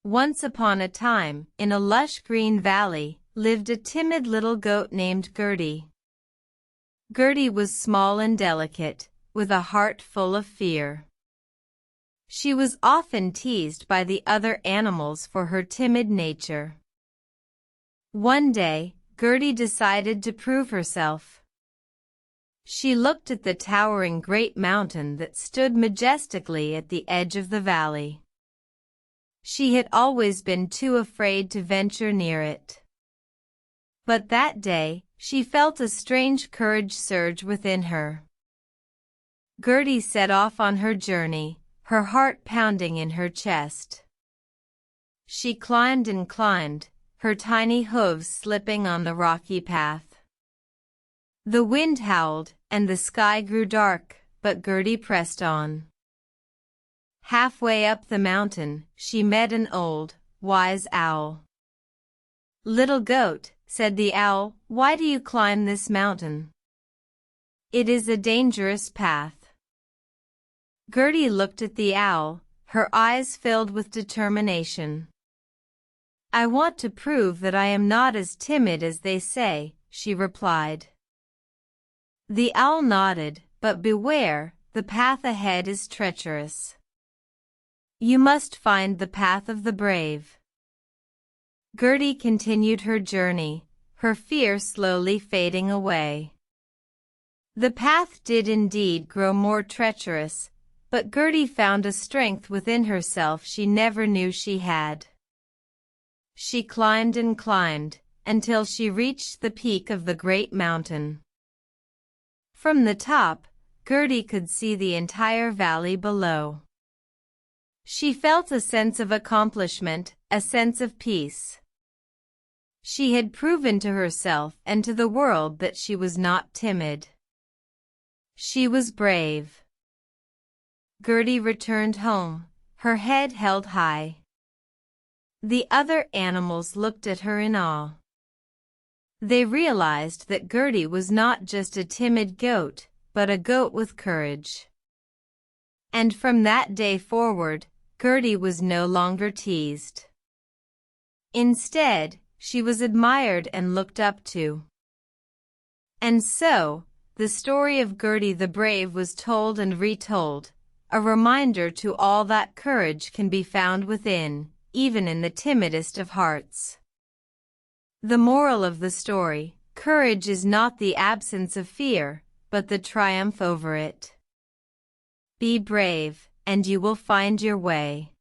Once upon a time, in a lush green valley, lived a timid little goat named Gertie. Gertie was small and delicate, with a heart full of fear. She was often teased by the other animals for her timid nature. One day, Gertie decided to prove herself. She looked at the towering great mountain that stood majestically at the edge of the valley. She had always been too afraid to venture near it. But that day, she felt a strange courage surge within her. Gertie set off on her journey, her heart pounding in her chest. She climbed and climbed, her tiny hooves slipping on the rocky path. The wind howled, and the sky grew dark, but Gertie pressed on. Halfway up the mountain, she met an old, wise owl. "Little goat," said the owl, "why do you climb this mountain? It is a dangerous path." Gertie looked at the owl, her eyes filled with determination. "I want to prove that I am not as timid as they say," she replied. The owl nodded, "But beware, the path ahead is treacherous. You must find the path of the brave." Gertie continued her journey, her fear slowly fading away. The path did indeed grow more treacherous, but Gertie found a strength within herself she never knew she had. She climbed and climbed, until she reached the peak of the great mountain. From the top, Gertie could see the entire valley below. She felt a sense of accomplishment, a sense of peace. She had proven to herself and to the world that she was not timid. She was brave. Gertie returned home, her head held high. The other animals looked at her in awe. They realized that Gertie was not just a timid goat, but a goat with courage. And from that day forward, Gertie was no longer teased. Instead, she was admired and looked up to. And so, the story of Gertie the Brave was told and retold, a reminder to all that courage can be found within, even in the timidest of hearts. The moral of the story: courage is not the absence of fear, but the triumph over it. Be brave, and you will find your way.